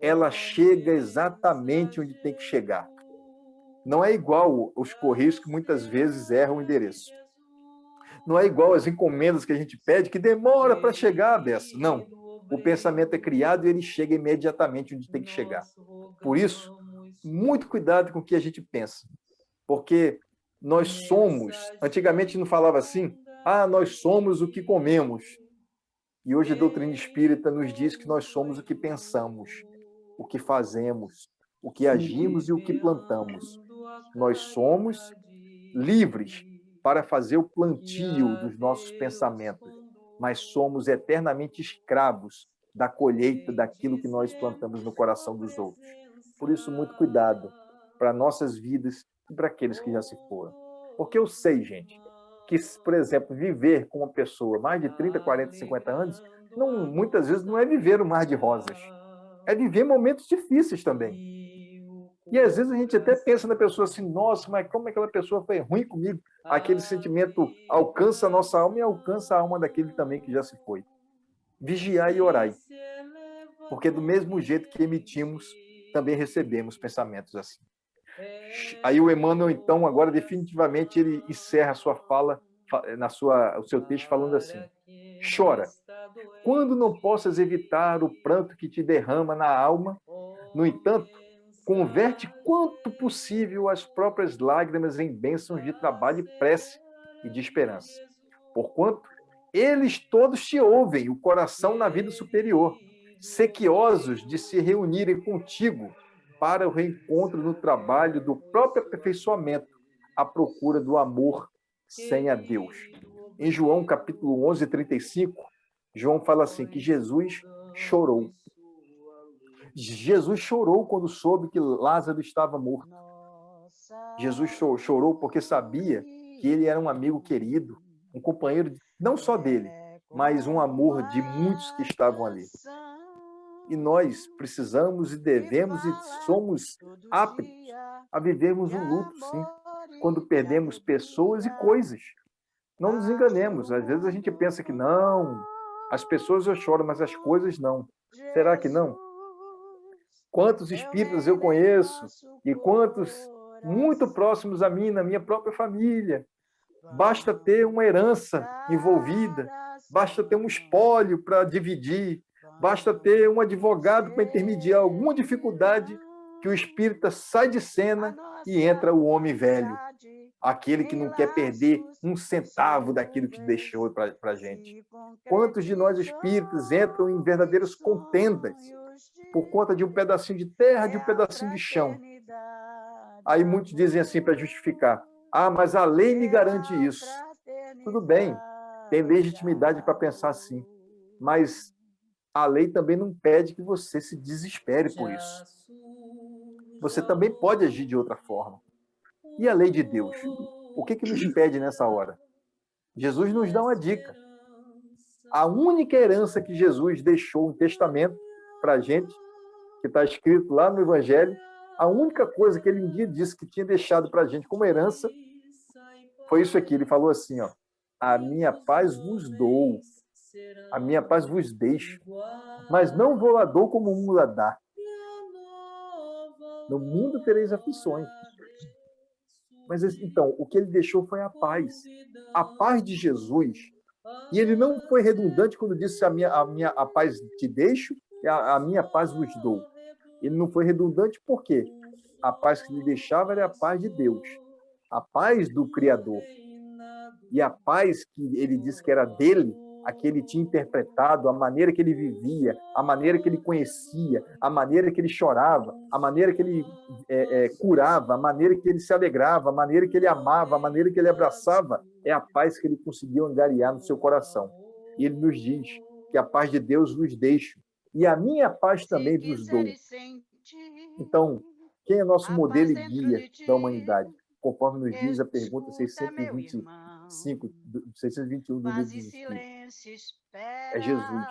Ela chega exatamente onde tem que chegar. Não é igual os correios que muitas vezes erram o endereço. Não é igual as encomendas que a gente pede, que demora para chegar a beça. Não. O pensamento é criado e ele chega imediatamente onde tem que chegar. Por isso, muito cuidado com o que a gente pensa. Porque nós somos... Antigamente não falava assim, nós somos o que comemos. E hoje a doutrina espírita nos diz que nós somos o que pensamos, o que fazemos, o que agimos e o que plantamos. Nós somos livres para fazer o plantio dos nossos pensamentos, mas somos eternamente escravos da colheita daquilo que nós plantamos no coração dos outros. Por isso, muito cuidado para nossas vidas e para aqueles que já se foram. Porque eu sei, gente, que, por exemplo, viver com uma pessoa mais de 30, 40, 50 anos, muitas vezes não é viver um mar de rosas. É viver momentos difíceis também. E às vezes a gente até pensa na pessoa assim, nossa, mas como aquela pessoa foi ruim comigo? Aquele sentimento alcança a nossa alma e alcança a alma daquele também que já se foi. Vigiai e orai. Porque do mesmo jeito que emitimos, também recebemos pensamentos assim. Aí o Emmanuel, então, agora definitivamente ele encerra a sua fala, o seu texto falando assim: chora, quando não possas evitar o pranto que te derrama na alma, no entanto, converte quanto possível as próprias lágrimas em bênçãos de trabalho e prece e de esperança. Porquanto, eles todos te ouvem, o coração na vida superior, sequiosos de se reunirem contigo para o reencontro no trabalho do próprio aperfeiçoamento, à procura do amor sem a Deus. Em João, capítulo 11, 35, João fala assim, que Jesus chorou. Jesus chorou quando soube que Lázaro estava morto. Jesus chorou porque sabia que ele era um amigo querido, um companheiro não só dele, mas um amor de muitos que estavam ali. E nós precisamos e devemos e somos aptos a vivermos um luto, sim, quando perdemos pessoas e coisas. Não nos enganemos, às vezes a gente pensa que não, as pessoas eu choro, mas as coisas não. Será que não? Quantos espíritas eu conheço e quantos muito próximos a mim, na minha própria família. Basta ter uma herança envolvida, basta ter um espólio para dividir, basta ter um advogado para intermediar alguma dificuldade, que o espírita sai de cena e entra o homem velho, aquele que não quer perder um centavo daquilo que deixou para a gente. Quantos de nós espíritas entram em verdadeiras contendas por conta de um pedacinho de terra, de um pedacinho de chão? Aí muitos dizem assim para justificar, mas a lei me garante isso. Tudo bem, tem legitimidade para pensar assim, mas a lei também não pede que você se desespere por isso. Você também pode agir de outra forma. E a lei de Deus? O que nos pede nessa hora? Jesus nos dá uma dica. A única herança que Jesus deixou em testamento para a gente, que está escrito lá no Evangelho, a única coisa que ele um dia disse que tinha deixado para a gente como herança foi isso aqui. Ele falou assim, ó, a minha paz vos dou, a minha paz vos deixo, mas não vou lá dou como o mundo a dá. No mundo tereis aflições. Mas então, o que ele deixou foi a paz de Jesus. E ele não foi redundante quando disse a paz te deixo e a minha paz vos dou. Ele não foi redundante porque a paz que ele deixava era a paz de Deus, a paz do Criador. E a paz que ele disse que era dele, a que ele tinha interpretado, a maneira que ele vivia, a maneira que ele conhecia, a maneira que ele chorava, a maneira que ele curava, a maneira que ele se alegrava, a maneira que ele amava, a maneira que ele abraçava, é a paz que ele conseguiu angariar no seu coração. E ele nos diz que a paz de Deus vos deixo, e a minha paz também vos dou. Então, quem é nosso modelo e guia da humanidade? Conforme nos diz a pergunta 621 do livro dos Espíritos. É Jesus.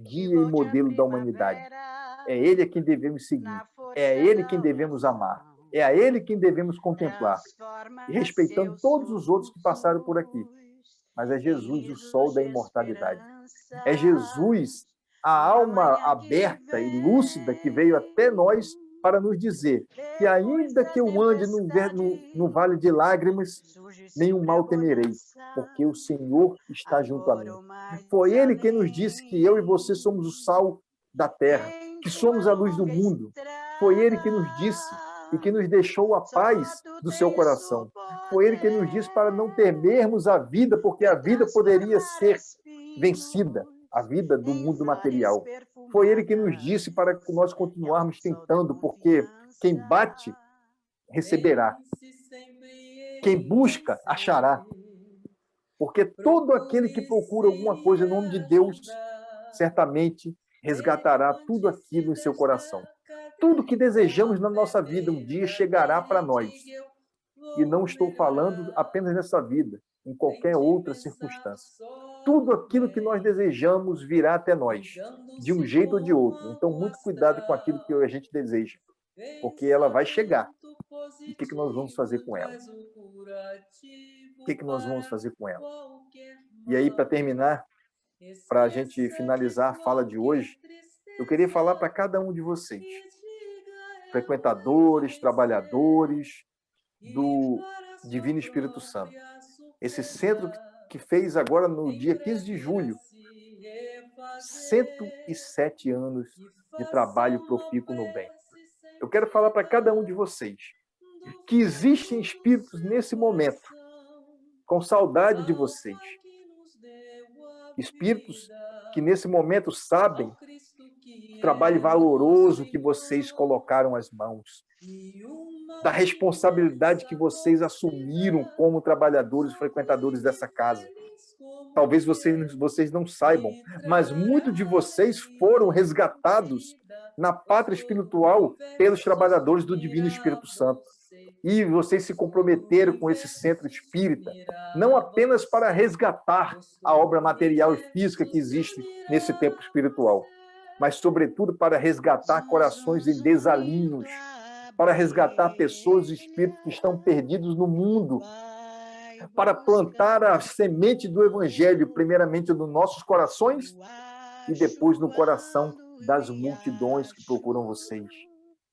Guia e modelo da humanidade. É ele a quem devemos seguir. É a ele quem devemos amar. É a ele quem devemos contemplar. E respeitando todos os outros que passaram por aqui. Mas é Jesus o sol da imortalidade. É Jesus a alma aberta e lúcida que veio até nós para nos dizer que ainda que eu ande no vale de lágrimas, nenhum mal temerei, porque o Senhor está junto a mim. Foi Ele quem nos disse que eu e você somos o sal da terra, que somos a luz do mundo. Foi Ele que nos disse e que nos deixou a paz do seu coração. Foi Ele que nos disse para não temermos a vida, porque a vida poderia ser vencida, a vida do mundo material. Foi Ele que nos disse para que nós continuarmos tentando, porque quem bate, receberá. Quem busca, achará. Porque todo aquele que procura alguma coisa em nome de Deus, certamente resgatará tudo aquilo em seu coração. Tudo que desejamos na nossa vida um dia chegará para nós. E não estou falando apenas nessa vida, em qualquer outra circunstância. Tudo aquilo que nós desejamos virá até nós, de um jeito ou de outro. Então, muito cuidado com aquilo que a gente deseja, porque ela vai chegar. E o que nós vamos fazer com ela? O que nós vamos fazer com ela? E aí, para terminar, para a gente finalizar a fala de hoje, eu queria falar para cada um de vocês, frequentadores, trabalhadores do Divino Espírito Santo. Esse centro que fez agora no dia 15 de julho, 107 anos de trabalho profícuo no bem. Eu quero falar para cada um de vocês que existem espíritos nesse momento com saudade de vocês. Espíritos que nesse momento sabem o trabalho valoroso que vocês colocaram às mãos, da responsabilidade que vocês assumiram como trabalhadores e frequentadores dessa casa. Talvez vocês não saibam, mas muitos de vocês foram resgatados na pátria espiritual pelos trabalhadores do Divino Espírito Santo. E vocês se comprometeram com esse centro espírita, não apenas para resgatar a obra material e física que existe nesse tempo espiritual, mas, sobretudo, para resgatar corações em desalinhos, para resgatar pessoas e espíritos que estão perdidos no mundo, para plantar a semente do Evangelho, primeiramente nos nossos corações e depois no coração das multidões que procuram vocês.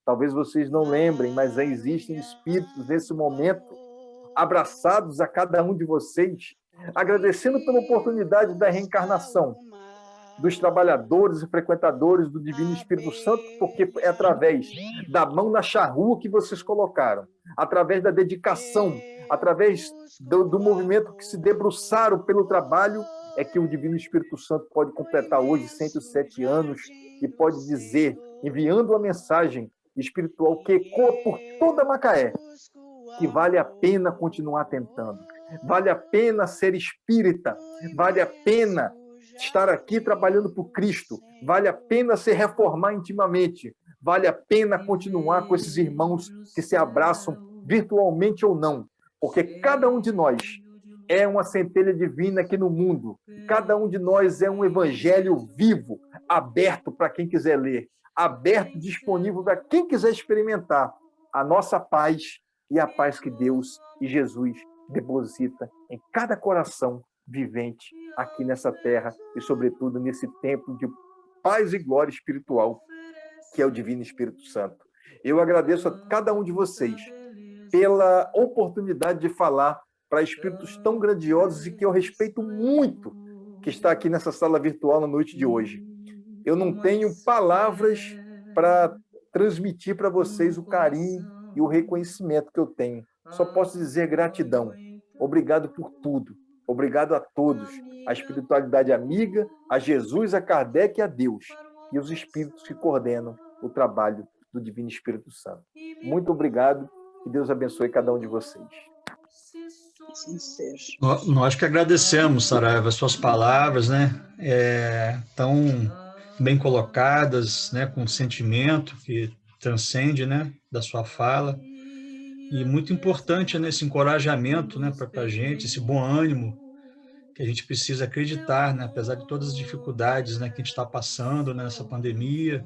Talvez vocês não lembrem, mas existem espíritos nesse momento, abraçados a cada um de vocês, agradecendo pela oportunidade da reencarnação dos trabalhadores e frequentadores do Divino Espírito Santo, porque é através da mão na charrua que vocês colocaram, através da dedicação, através do movimento que se debruçaram pelo trabalho, é que o Divino Espírito Santo pode completar hoje 107 anos e pode dizer, enviando uma mensagem espiritual que ecoa por toda Macaé, que vale a pena continuar tentando, vale a pena ser espírita, vale a pena estar aqui trabalhando por Cristo, vale a pena se reformar intimamente, vale a pena continuar com esses irmãos que se abraçam virtualmente ou não, porque cada um de nós é uma centelha divina aqui no mundo. Cada um de nós é um evangelho vivo, aberto para quem quiser ler, aberto, disponível para quem quiser experimentar a nossa paz e a paz que Deus e Jesus deposita em cada coração vivente aqui nessa terra e, sobretudo, nesse templo de paz e glória espiritual que é o Divino Espírito Santo. Eu agradeço a cada um de vocês pela oportunidade de falar para espíritos tão grandiosos e que eu respeito muito, que está aqui nessa sala virtual na noite de hoje. Eu não tenho palavras para transmitir para vocês o carinho e o reconhecimento que eu tenho. Só posso dizer gratidão. Obrigado por tudo. Obrigado a todos. A espiritualidade amiga, a Jesus, a Kardec e a Deus. E os espíritos que coordenam o trabalho do Divino Espírito Santo. Muito obrigado. Que Deus abençoe cada um de vocês. Assim seja. Nós que agradecemos, Saraiva, as suas palavras, né? Tão bem colocadas, né? Com sentimento que transcende, né? Da sua fala. E muito importante nesse encorajamento, né? Para a gente, esse bom ânimo que a gente precisa acreditar, né? Apesar de todas as dificuldades, né? Que a gente está passando, né, nessa pandemia,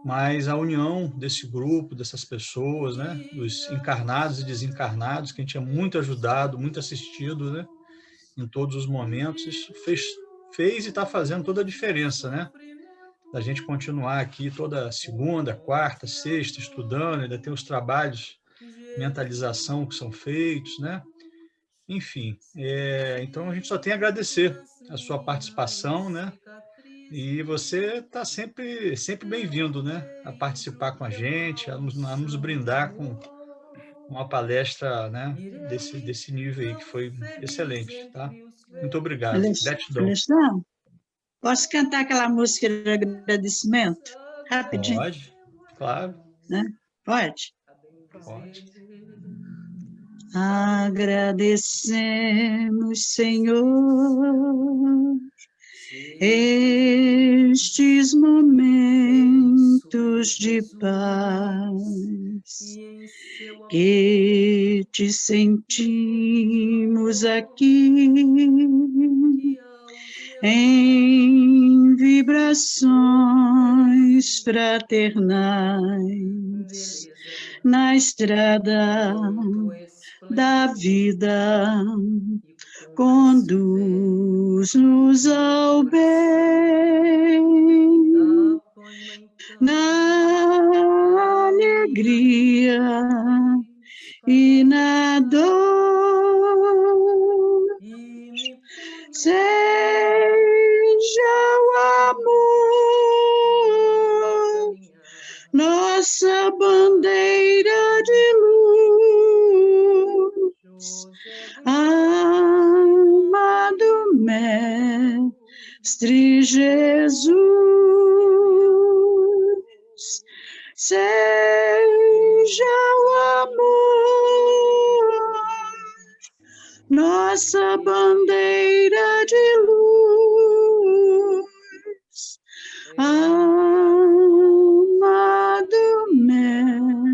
mas a união desse grupo, dessas pessoas, né? Dos encarnados e desencarnados, que a gente é muito ajudado, muito assistido, né? Em todos os momentos, isso fez e está fazendo toda a diferença, né? Da gente continuar aqui toda segunda, quarta, sexta, estudando, ainda tem os trabalhos de mentalização que são feitos, né? Enfim, então a gente só tem a agradecer a sua participação, né? E você está sempre bem-vindo, né? A participar com a gente, a nos brindar com uma palestra, né? Desse nível aí, que foi excelente, tá? Muito obrigado. Gratidão. Alexandre, posso cantar aquela música de agradecimento? Rapidinho. Pode, claro. Né? Pode? Pode. Agradecemos, Senhor, estes momentos de paz que te sentimos aqui em vibrações fraternais na estrada da vida. Conduz-nos ao bem, na alegria e na dor. Seja o amor nossa bandeira de luz. Amado Mestre Jesus, seja o amor nossa bandeira de luz. Amado Mestre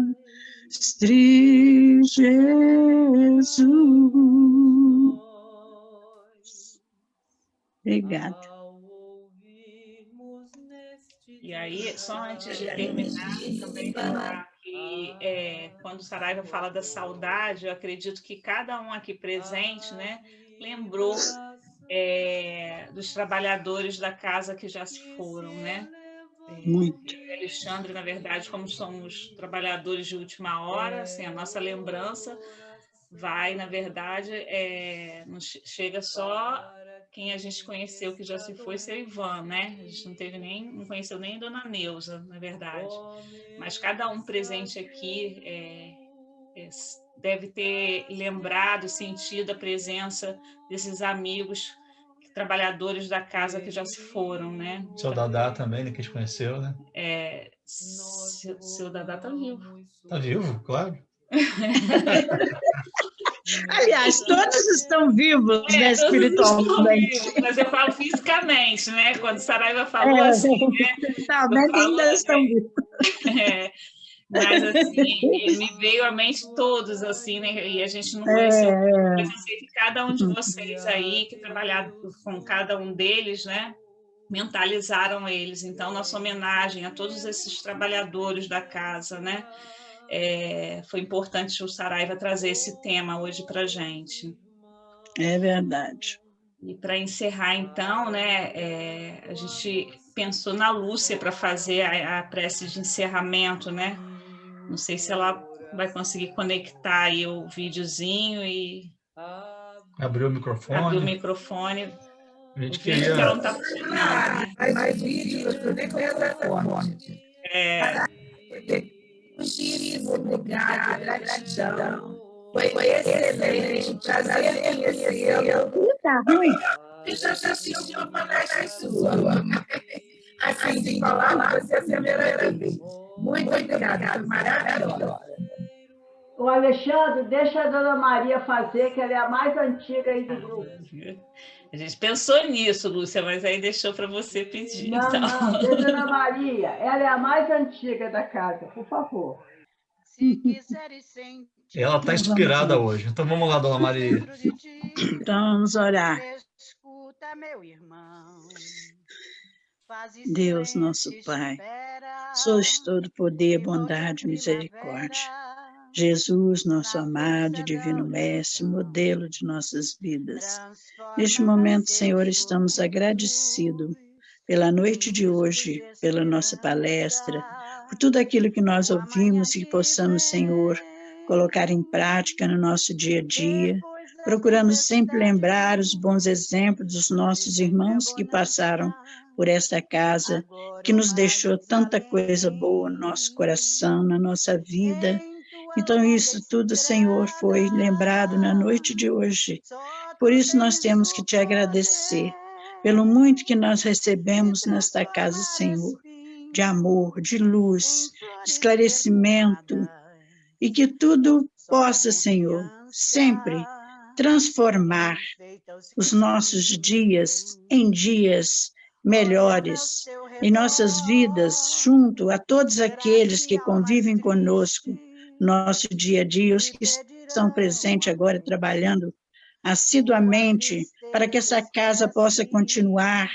Jesus. Obrigada. E aí, só antes de terminar, também falar que quando Saraiva fala da saudade, eu acredito que cada um aqui presente, né, lembrou dos trabalhadores da casa que já se foram, né? Muito. Alexandre, na verdade, como somos trabalhadores de última hora, assim, a nossa lembrança vai, na verdade, não chega só quem a gente conheceu que já se foi, seu Ivan, né? A gente não conheceu nem Dona Neuza, na verdade. Mas cada um presente aqui deve ter lembrado, sentido a presença desses amigos, trabalhadores da casa que já se foram, né? Seu Dadá também, né, que a gente conheceu, né? Seu Dadá está vivo. Está vivo, claro. Aliás, todos estão vivos, né, espiritualmente. Mas eu falo fisicamente, né? Quando Saraiva falou assim, né? Espiritualmente ainda estão vivos. Mas, assim, me veio à mente todos, assim, né? E a gente não conheceu, mas eu sei que cada um de vocês aí, que trabalharam com cada um deles, né? Mentalizaram eles. Então, nossa homenagem a todos esses trabalhadores da casa, né? Foi importante o Saraiva trazer esse tema hoje para a gente. É verdade. E para encerrar, então, né, a gente pensou na Lúcia para fazer a prece de encerramento, né? Não sei se ela vai conseguir conectar aí o videozinho e Abriu o microfone. abrir o microfone. A gente O vídeo que ela queria... não está funcionando, né? Mais vídeo, eu nem com essa forma. Muitíssimo obrigada, gratidão. Foi excelente, prazer conhecê-lo. Tá ruim? Eu já assisti uma palestra sua. Assim, sem falar, você é a primeira vez. Muito obrigada, maravilhosa. O Alexandre, deixa a Dona Maria fazer, que ela é a mais antiga aí do grupo. A gente pensou nisso, Lúcia, mas aí deixou para você pedir. Não, então. não, deixa a Dona Maria. Ela é a mais antiga da casa, por favor. Ela está inspirada hoje. Então vamos lá, Dona Maria. Então vamos orar. Deus, nosso Pai, sois todo poder, bondade e misericórdia. Jesus, nosso amado e divino Mestre, modelo de nossas vidas. Neste momento, Senhor, estamos agradecidos pela noite de hoje, pela nossa palestra, por tudo aquilo que nós ouvimos e que possamos, Senhor, colocar em prática no nosso dia a dia, procurando sempre lembrar os bons exemplos dos nossos irmãos que passaram por esta casa, que nos deixou tanta coisa boa no nosso coração, na nossa vida. Então, isso tudo, Senhor, foi lembrado na noite de hoje. Por isso, nós temos que te agradecer pelo muito que nós recebemos nesta casa, Senhor, de amor, de luz, de esclarecimento, e que tudo possa, Senhor, sempre transformar os nossos dias em dias melhores, em nossas vidas, junto a todos aqueles que convivem conosco, nosso dia a dia, os que estão presentes agora trabalhando assiduamente para que essa casa possa continuar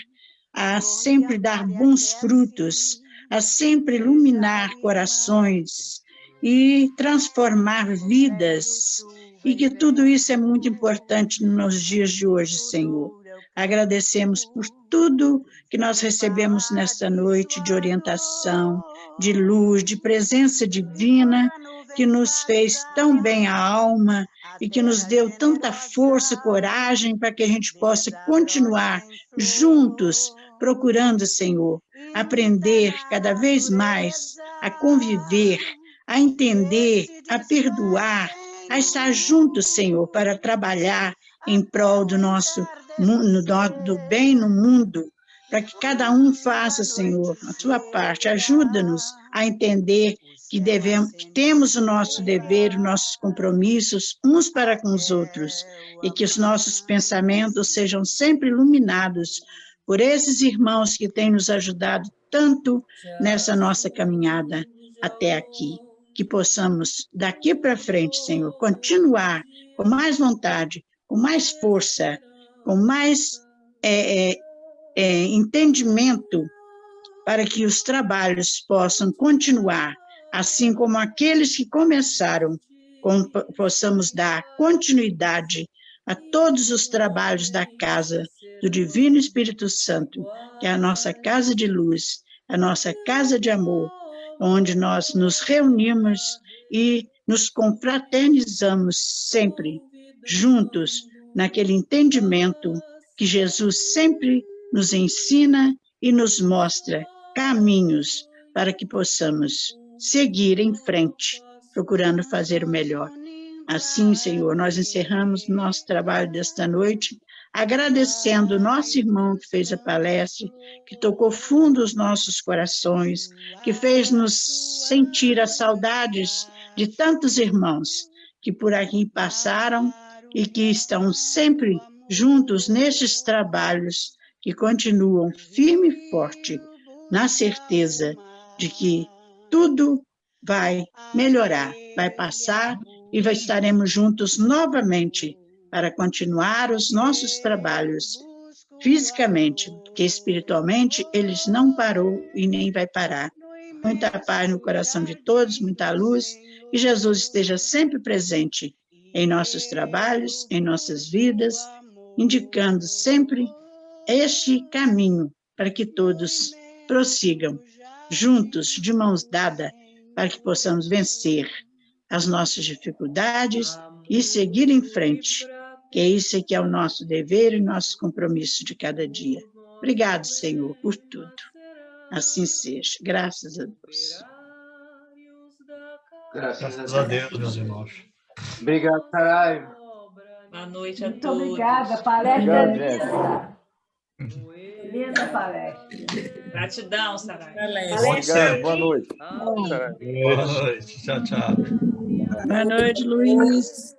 a sempre dar bons frutos, a sempre iluminar corações e transformar vidas, e que tudo isso é muito importante nos dias de hoje, Senhor. Agradecemos por tudo que nós recebemos nesta noite de orientação, de luz, de presença divina, que nos fez tão bem a alma e que nos deu tanta força, coragem para que a gente possa continuar juntos, procurando, Senhor, aprender cada vez mais a conviver, a entender, a perdoar, a estar juntos, Senhor, para trabalhar em prol do nosso do bem no mundo, para que cada um faça, Senhor, a sua parte. Ajuda-nos a entender que temos o nosso dever, os nossos compromissos uns para com os outros, e que os nossos pensamentos sejam sempre iluminados por esses irmãos que têm nos ajudado tanto nessa nossa caminhada até aqui. Que possamos, daqui para frente, Senhor, continuar com mais vontade, com mais força, com mais entendimento, para que os trabalhos possam continuar, assim como aqueles que começaram, possamos dar continuidade a todos os trabalhos da casa do Divino Espírito Santo, que é a nossa casa de luz, a nossa casa de amor, onde nós nos reunimos e nos confraternizamos sempre, juntos, naquele entendimento que Jesus sempre nos ensina e nos mostra caminhos para que possamos seguir em frente, procurando fazer o melhor. Assim, Senhor, nós encerramos nosso trabalho desta noite, agradecendo o nosso irmão que fez a palestra, que tocou fundo os nossos corações, que fez nos sentir as saudades de tantos irmãos que por aqui passaram e que estão sempre juntos nestes trabalhos, que continuam firme e forte, na certeza de que tudo vai melhorar, vai passar e estaremos juntos novamente para continuar os nossos trabalhos fisicamente, porque espiritualmente eles não parou e nem vai parar. Muita paz no coração de todos, muita luz, e Jesus esteja sempre presente em nossos trabalhos, em nossas vidas, indicando sempre este caminho para que todos prossigam juntos, de mãos dadas, para que possamos vencer as nossas dificuldades e seguir em frente, que é isso que é o nosso dever e nosso compromisso de cada dia. Obrigado, Senhor, por tudo. Assim seja. Graças a Deus. Graças a Deus, meus irmãos. Obrigado, Saraiva. Boa noite a Muito todos. obrigada, palestra Obrigado, gente. linda. Linda palestra. Gratidão, Saraiva. Obrigado, boa noite. Boa noite. Tchau, tchau. Boa noite, Luiz.